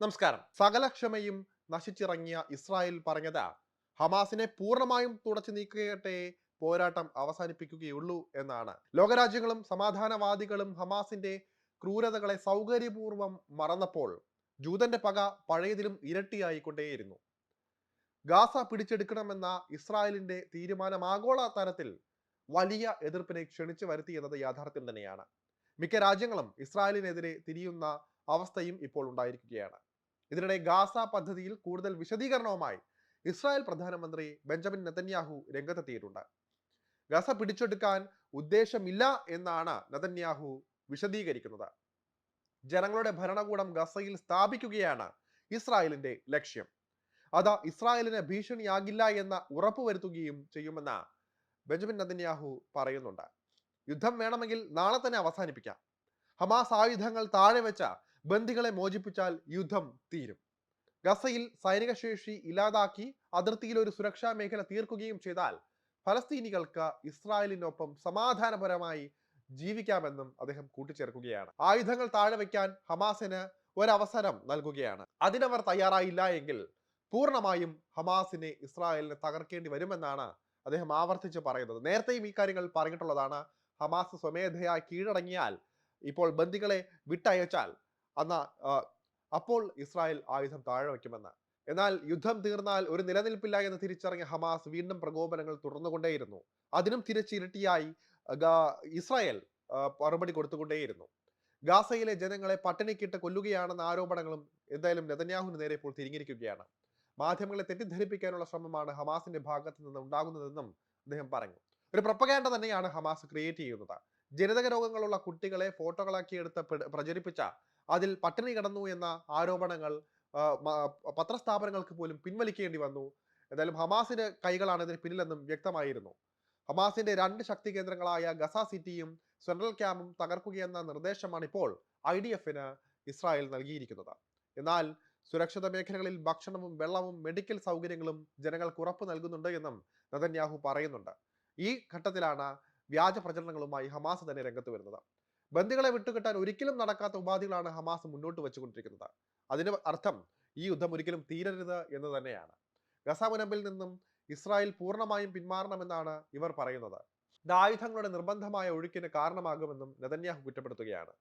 നമസ്കാരം. സകല ക്ഷമയും നശിച്ചിറങ്ങിയ ഇസ്രായേൽ പറഞ്ഞത് ഹമാസിനെ പൂർണ്ണമായും തുടച്ചു നീക്കട്ടെ, പോരാട്ടം അവസാനിപ്പിക്കുകയുള്ളൂ എന്നാണ്. ലോകരാജ്യങ്ങളും സമാധാനവാദികളും ഹമാസിന്റെ ക്രൂരതകളെ സൗകര്യപൂർവ്വം മറന്നപ്പോൾ ജൂതന്റെ പക പഴയതിലും ഇരട്ടിയായിക്കൊണ്ടേയിരുന്നു. ഗാസ പിടിച്ചെടുക്കണമെന്ന ഇസ്രായേലിന്റെ തീരുമാനം ആഗോള തലത്തിൽ വലിയ എതിർപ്പിനെ ക്ഷണിച്ചു വരുത്തി എന്നത് യാഥാർത്ഥ്യം തന്നെയാണ്. മിക്ക രാജ്യങ്ങളും ഇസ്രായേലിനെതിരെ തിരിയുന്ന അവസ്ഥയും ഇപ്പോൾ ഉണ്ടായിരിക്കുകയാണ്. ഇതിനിടെ ഗാസ പദ്ധതിയിൽ കൂടുതൽ വിശദീകരണവുമായി ഇസ്രായേൽ പ്രധാനമന്ത്രി ബെഞ്ചമിൻ നെതന്യാഹു രംഗത്തെത്തിയിട്ടുണ്ട്. ഗാസ പിടിച്ചെടുക്കാൻ ഉദ്ദേശമില്ല എന്നാണ് നെതന്യാഹു വിശദീകരിക്കുന്നത്. ജനങ്ങളുടെ ഭരണകൂടം ഗസയിൽ സ്ഥാപിക്കുകയാണ് ഇസ്രായേലിന്റെ ലക്ഷ്യം. അത് ഇസ്രായേലിന് ഭീഷണിയാകില്ല എന്ന ഉറപ്പുവരുത്തുകയും ചെയ്യുമെന്ന് ബെഞ്ചമിൻ നെതന്യാഹു പറയുന്നുണ്ട്. യുദ്ധം വേണമെങ്കിൽ നാളെ തന്നെ അവസാനിപ്പിക്കാം. ഹമാസ് ആയുധങ്ങൾ താഴെ വെച്ച ബന്ദികളെ മോചിപ്പിച്ചാൽ യുദ്ധം തീരും. ഗസയിൽ സൈനിക ശേഷി ഇല്ലാതാക്കി അതിർത്തിയിൽ ഒരു സുരക്ഷാ മേഖല തീർക്കുകയും ചെയ്താൽ ഫലസ്തീനികൾക്ക് ഇസ്രായേലിനൊപ്പം സമാധാനപരമായി ജീവിക്കാമെന്നും അദ്ദേഹം കൂട്ടിച്ചേർക്കുകയാണ്. ആയുധങ്ങൾ താഴെ വയ്ക്കാൻ ഹമാസിന് ഒരവസരം നൽകുകയാണ്. അതിനവർ തയ്യാറായില്ല എങ്കിൽ പൂർണ്ണമായും ഹമാസിനെ ഇസ്രായേലിനെ തകർക്കേണ്ടി വരുമെന്നാണ് അദ്ദേഹം ആവർത്തിച്ച് പറയുന്നത്. നേരത്തെയും ഈ കാര്യങ്ങൾ പറഞ്ഞിട്ടുള്ളതാണ്. ഹമാസ് സ്വമേധയാ കീഴടങ്ങിയാൽ, ഇപ്പോൾ ബന്ദികളെ വിട്ടയച്ചാൽ അപ്പോൾ ഇസ്രായേൽ ആയുധം താഴെ വയ്ക്കുമെന്ന്. എന്നാൽ യുദ്ധം തീർന്നാൽ ഒരു നിലനിൽപ്പില്ല എന്ന് തിരിച്ചറിഞ്ഞ ഹമാസ് വീണ്ടും പ്രകോപനങ്ങൾ തുടർന്നുകൊണ്ടേയിരുന്നു. അതിനും തിരിച്ചിരട്ടിയായി ഇസ്രായേൽ മറുപടി കൊടുത്തുകൊണ്ടേയിരുന്നു. ഗാസയിലെ ജനങ്ങളെ പട്ടിണിക്കിട്ട് കൊല്ലുകയാണെന്ന ആരോപണങ്ങളും എന്തായാലും നെതന്യാഹുവിന് നേരെ ഇപ്പോൾ തിരിഞ്ഞിരിക്കുകയാണ്. മാധ്യമങ്ങളെ തെറ്റിദ്ധരിപ്പിക്കാനുള്ള ശ്രമമാണ് ഹമാസിന്റെ ഭാഗത്ത് നിന്ന് ഉണ്ടാകുന്നതെന്നും അദ്ദേഹം പറഞ്ഞു. ഒരു പ്രൊപ്പഗാൻഡ തന്നെയാണ് ഹമാസ് ക്രിയേറ്റ് ചെയ്യുന്നത്. ജനിതക രോഗങ്ങളുള്ള കുട്ടികളെ ഫോട്ടോകളാക്കി എടുത്ത് പ്രചരിപ്പിച്ച അതിൽ പട്ടിണി കിടന്നു എന്ന ആരോപണങ്ങൾ പത്രസ്ഥാപനങ്ങൾക്ക് പോലും പിൻവലിക്കേണ്ടി വന്നു. എന്തായാലും ഹമാസിന്റെ കൈകളാണ് ഇതിന് പിന്നിലെന്നും വ്യക്തമായിരുന്നു. ഹമാസിന്റെ 2 ശക്തി കേന്ദ്രങ്ങളായ ഗസ സിറ്റിയും സെൻട്രൽ ക്യാമ്പും തകർക്കുകയെന്ന നിർദ്ദേശമാണ് ഇപ്പോൾ IDF-ന് ഇസ്രായേൽ നൽകിയിരിക്കുന്നത്. എന്നാൽ സുരക്ഷിത മേഖലകളിൽ ഭക്ഷണവും വെള്ളവും മെഡിക്കൽ സൗകര്യങ്ങളും ജനങ്ങൾക്ക് ഉറപ്പ് നൽകുന്നുണ്ട് എന്നും നെതന്യാഹു പറയുന്നുണ്ട്. ഈ ഘട്ടത്തിലാണ് വ്യാജ പ്രചരണങ്ങളുമായി ഹമാസ് തന്നെ രംഗത്ത് വരുന്നത്. ബന്ദികളെ വിട്ടുകിട്ടാൻ ഒരിക്കലും നടക്കാത്ത ഉപാധികളാണ് ഹമാസ് മുന്നോട്ട് വെച്ചുകൊണ്ടിരിക്കുന്നത്. അതിന് അർത്ഥം ഈ യുദ്ധം ഒരിക്കലും തീരരുത് എന്ന് തന്നെയാണ്. ഗസ മുനമ്പിൽ നിന്നും ഇസ്രായേൽ പൂർണ്ണമായും പിന്മാറണമെന്നാണ് ഇവർ പറയുന്നത്. ഇത് ആയുധങ്ങളുടെ നിർബന്ധമായ ഒഴുക്കിന് കാരണമാകുമെന്നും നെതന്യാഹു കുറ്റപ്പെടുത്തുകയാണ്.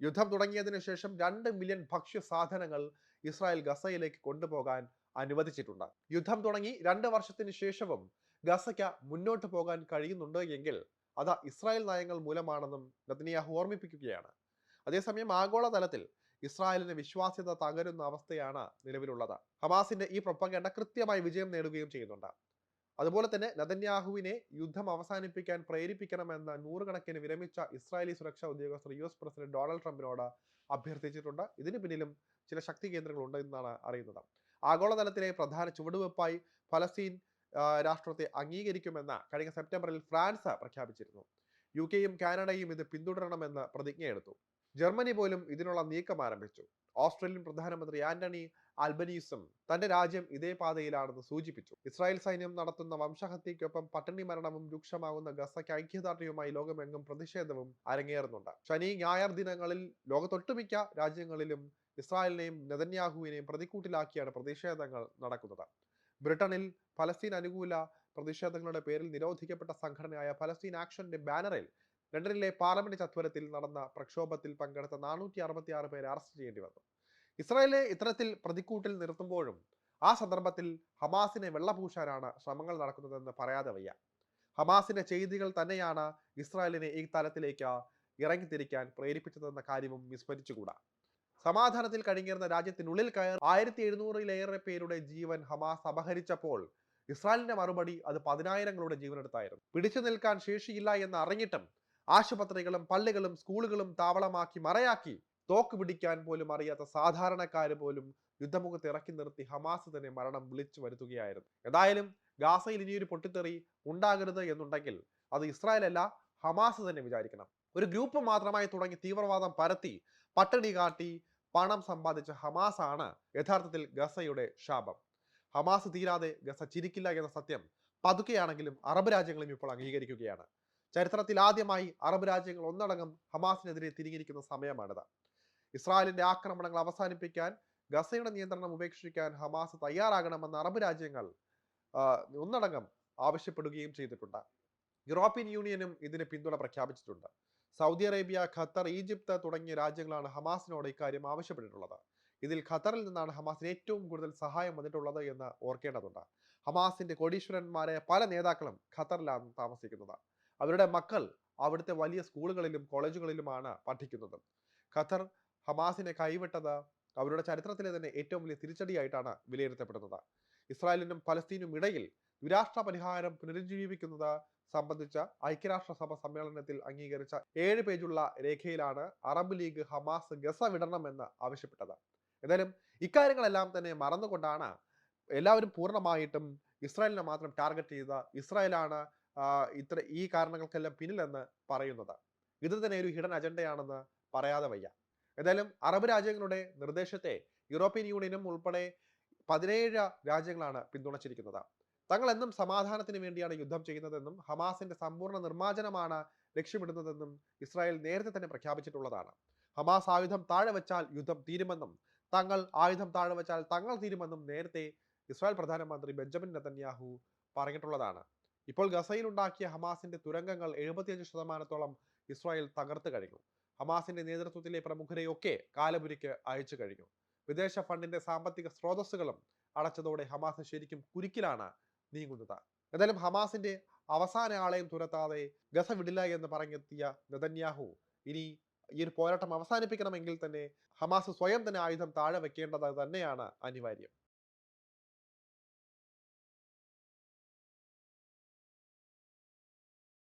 യുദ്ധം തുടങ്ങിയതിനു ശേഷം 2 മില്യൺ ഭക്ഷ്യ സാധനങ്ങൾ ഇസ്രായേൽ ഗസയിലേക്ക് കൊണ്ടുപോകാൻ അനുവദിച്ചിട്ടുണ്ട്. യുദ്ധം തുടങ്ങി 2 വർഷത്തിന് ശേഷവും ഗസയ്ക്ക് മുന്നോട്ട് പോകാൻ കഴിയുന്നുണ്ട് എങ്കിൽ അത് ഇസ്രായേൽ നയങ്ങൾ മൂലമാണെന്നും നെതന്യാഹു ഓർമ്മിപ്പിക്കുകയാണ്. അതേസമയം ആഗോളതലത്തിൽ ഇസ്രായേലിന് വിശ്വാസ്യത തകരുന്ന അവസ്ഥയാണ് നിലവിലുള്ളത്. ഹമാസിന്റെ ഈ പ്രൊപ്പഗാൻഡ കൃത്യമായി വിജയം നേടുകയും ചെയ്യുന്നുണ്ട്. അതുപോലെ തന്നെ നെതന്യാഹുവിനെ യുദ്ധം അവസാനിപ്പിക്കാൻ പ്രേരിപ്പിക്കണമെന്ന 100 കണക്കിന് വിരമിച്ച ഇസ്രായേലി സുരക്ഷാ ഉദ്യോഗസ്ഥർ US പ്രസിഡന്റ് ഡൊണാൾഡ് ട്രംപിനോട് അഭ്യർത്ഥിച്ചിട്ടുണ്ട്. ഇതിന് പിന്നിലും ചില ശക്തി കേന്ദ്രങ്ങൾ ഉണ്ട് എന്നാണ് അറിയുന്നത്. ആഗോളതലത്തിലെ പ്രധാന ചുവടുവെപ്പായി ഫലസ്തീൻ രാഷ്ട്രത്തെ അംഗീകരിക്കുമെന്ന് കഴിഞ്ഞ സെപ്റ്റംബറിൽ ഫ്രാൻസ് പ്രഖ്യാപിച്ചിരുന്നു. UK-യും കാനഡയും ഇത് പിന്തുടരണമെന്ന് പ്രതിജ്ഞയെടുത്തു. ജർമ്മനി പോലും ഇതിനുള്ള നീക്കം ആരംഭിച്ചു. ഓസ്ട്രേലിയൻ പ്രധാനമന്ത്രി ആന്റണി ആൽബനീസും തന്റെ രാജ്യം ഇതേ പാതയിലാണെന്ന് സൂചിപ്പിച്ചു. ഇസ്രായേൽ സൈന്യം നടത്തുന്ന വംശഹത്യയ്ക്കൊപ്പം പട്ടിണി മരണവും രൂക്ഷമാകുന്ന ഗസയ്ക്ക് ഐക്യദാർഢ്യവുമായി ലോകമെങ്ങും പ്രതിഷേധവും അരങ്ങേറുന്നുണ്ട്. ശനി ഞായർ ദിനങ്ങളിൽ ലോകത്തൊട്ടുമിക്ക രാജ്യങ്ങളിലും ഇസ്രായേലിനെയും നെതന്യാഹുവിനെയും പ്രതിക്കൂട്ടിലാക്കിയാണ് പ്രതിഷേധങ്ങൾ നടക്കുന്നത്. ബ്രിട്ടനിൽ ഫലസ്തീൻ അനുകൂല പ്രതിഷേധങ്ങളുടെ പേരിൽ നിരോധിക്കപ്പെട്ട സംഘടനയായ ഫലസ്തീൻ ആക്ഷന്റെ ബാനറിൽ ലണ്ടനിലെ പാർലമെന്റ് ചത്വരത്തിൽ നടന്ന പ്രക്ഷോഭത്തിൽ പങ്കെടുത്ത 466 പേരെ അറസ്റ്റ് ചെയ്യേണ്ടി വന്നു. ഇസ്രായേലിനെ ഇത്തരത്തിൽ പ്രതിക്കൂട്ടിൽ നിർത്തുമ്പോഴും ആ സന്ദർഭത്തിൽ ഹമാസിനെ വെള്ളപൂശാനാണ് ശ്രമങ്ങൾ നടക്കുന്നതെന്ന് പറയാതെ വയ്യ. ഹമാസിന്റെ ചെയ്തികൾ തന്നെയാണ് ഇസ്രായേലിനെ ഈ തലത്തിലേക്ക് ഇറങ്ങിത്തിരിക്കാൻ പ്രേരിപ്പിച്ചതെന്ന കാര്യവും വിസ്മരിച്ചുകൂടാ. സമാധാനത്തിൽ കഴിഞ്ഞിരുന്ന രാജ്യത്തിനുള്ളിൽ കയറി 1700-ലേറെ പേരുടെ ജീവൻ ഹമാസ് അപഹരിച്ചപ്പോൾ ഇസ്രായേലിന്റെ മറുപടി അത് 10,000-ങ്ങളുടെ ജീവനെടുത്തായിരുന്നു. പിടിച്ചു നിൽക്കാൻ ശേഷിയില്ല എന്ന് അറിഞ്ഞിട്ടും ആശുപത്രികളും പള്ളികളും സ്കൂളുകളും താവളമാക്കി മറയാക്കി തോക്ക് പിടിക്കാൻ പോലും അറിയാത്ത സാധാരണക്കാര് പോലും യുദ്ധമുഖത്ത് ഇറക്കി നിർത്തി ഹമാസ് തന്നെ മരണം വിളിച്ചു വരുത്തുകയായിരുന്നു. ഏതായാലും ഗാസയിൽ ഇനിയൊരു പൊട്ടിത്തെറി ഉണ്ടാകരുത് എന്നുണ്ടെങ്കിൽ അത് ഇസ്രായേൽ അല്ല, ഹമാസ് തന്നെ വിചാരിക്കണം. ഒരു ഗ്രൂപ്പ് മാത്രമായി തുടങ്ങി തീവ്രവാദം പരത്തി പട്ടിണി കാട്ടി പണം സമ്പാദിച്ച ഹമാസ് ആണ് യഥാർത്ഥത്തിൽ ഗസയുടെ ശാപം. ഹമാസ് തീരാതെ ഗസ ചിരിക്കില്ല എന്ന സത്യം പതുക്കെയാണെങ്കിലും അറബ് രാജ്യങ്ങളും ഇപ്പോൾ അംഗീകരിക്കുകയാണ്. ചരിത്രത്തിൽ ആദ്യമായി അറബ് രാജ്യങ്ങൾ ഒന്നടങ്കം ഹമാസിനെതിരെ തിരിഞ്ഞിരിക്കുന്ന സമയമാണിത്. ഇസ്രായേലിന്റെ ആക്രമണങ്ങൾ അവസാനിപ്പിക്കാൻ ഗസയുടെ നിയന്ത്രണം ഉപേക്ഷിക്കാൻ ഹമാസ് തയ്യാറാകണമെന്ന് അറബ് രാജ്യങ്ങൾ ഒന്നടങ്കം ആവശ്യപ്പെടുകയും ചെയ്തിട്ടുണ്ട്. യൂറോപ്യൻ യൂണിയനും ഇതിന് പിന്തുണ പ്രഖ്യാപിച്ചിട്ടുണ്ട്. സൗദി അറേബ്യ, ഖത്തർ, ഈജിപ്ത് തുടങ്ങിയ രാജ്യങ്ങളാണ് ഹമാസിനോട് ഇക്കാര്യം ആവശ്യപ്പെട്ടിട്ടുള്ളത്. ഇതിൽ ഖത്തറിൽ നിന്നാണ് ഹമാസിന് ഏറ്റവും കൂടുതൽ സഹായം വന്നിട്ടുള്ളത് എന്ന് ഓർക്കേണ്ടതുണ്ട്. ഹമാസിന്റെ കോടീശ്വരന്മാരെ പല നേതാക്കളും ഖത്തറിലാണ് താമസിക്കുന്നത്. അവരുടെ മക്കൾ അവിടുത്തെ വലിയ സ്കൂളുകളിലും കോളേജുകളിലുമാണ് പഠിക്കുന്നത്. ഖത്തർ ഹമാസിനെ കൈവിട്ടത് അവരുടെ ചരിത്രത്തിലെ തന്നെ ഏറ്റവും വലിയ തിരിച്ചടിയായിട്ടാണ് വിലയിരുത്തപ്പെടുന്നത്. ഇസ്രായേലിനും പലസ്തീനും ഇടയിൽ ദ്വിരാഷ്ട്ര പരിഹാരം പുനരുജ്ജീവിക്കുന്നത് സംബന്ധിച്ച ഐക്യരാഷ്ട്രസഭ സമ്മേളനത്തിൽ അംഗീകരിച്ച 7 പേജുള്ള രേഖയിലാണ് അറബ് ലീഗ് ഹമാസ് ഗസ വിടണമെന്ന് ആവശ്യപ്പെട്ടത്. എന്തായാലും ഇക്കാര്യങ്ങളെല്ലാം തന്നെ മറന്നുകൊണ്ടാണ് എല്ലാവരും പൂർണ്ണമായിട്ടും ഇസ്രായേലിനെ മാത്രം ടാർഗറ്റ് ചെയ്ത ഇസ്രായേലാണ് ഈ കാരണങ്ങൾക്കെല്ലാം പിന്നിലെന്ന് പറയുന്നത്. ഇത് തന്നെ ഒരു ഹിഡൻ അജണ്ടയാണെന്ന് പറയാതെ വയ്യ. എന്തായാലും അറബ് രാജ്യങ്ങളുടെ നിർദ്ദേശത്തെ യൂറോപ്യൻ യൂണിയനും ഉൾപ്പെടെ 17 രാജ്യങ്ങളാണ് പിന്തുണച്ചിരിക്കുന്നത്. തങ്ങൾ എന്നും സമാധാനത്തിന് വേണ്ടിയാണ് യുദ്ധം ചെയ്യുന്നതെന്നും ഹമാസിന്റെ സമ്പൂർണ്ണ നിർമ്മാർജ്ജനമാണ് ലക്ഷ്യമിടുന്നതെന്നും ഇസ്രായേൽ നേരത്തെ തന്നെ പ്രഖ്യാപിച്ചിട്ടുള്ളതാണ്. ഹമാസ് ആയുധം താഴെ വെച്ചാൽ യുദ്ധം തീരുമെന്നും തങ്ങൾ ആയുധം താഴെ വെച്ചാൽ തങ്ങൾ തീരുമെന്നും നേരത്തെ ഇസ്രായേൽ പ്രധാനമന്ത്രി ബെഞ്ചമിൻ നെതന്യാഹു പറഞ്ഞിട്ടുള്ളതാണ്. ഇപ്പോൾ ഗസയിൽ ഉണ്ടാക്കിയ ഹമാസിന്റെ തുരങ്കങ്ങൾ 75% ഇസ്രായേൽ തകർത്ത് കഴിഞ്ഞു. ഹമാസിന്റെ നേതൃത്വത്തിലെ പ്രമുഖരെയൊക്കെ കാലപുരിക്ക് അയച്ചു കഴിഞ്ഞു. വിദേശ ഫണ്ടിന്റെ സാമ്പത്തിക സ്രോതസ്സുകളും അടച്ചതോടെ ഹമാസ് ശരിക്കും കുരുക്കിലാണ് നീങ്ങുന്നത്. എന്തായാലും ഹമാസിന്റെ അവസാന ആളെയും തുരത്താതെ ഗസ വിടില്ല എന്ന് പറഞ്ഞെത്തിയ നെതന്യാഹു ഇനി ഈ ഒരു പോരാട്ടം അവസാനിപ്പിക്കണമെങ്കിൽ തന്നെ ഹമാസ് സ്വയം തന്നെ ആയുധം താഴെ വെക്കേണ്ടത് തന്നെയാണ് അനിവാര്യം.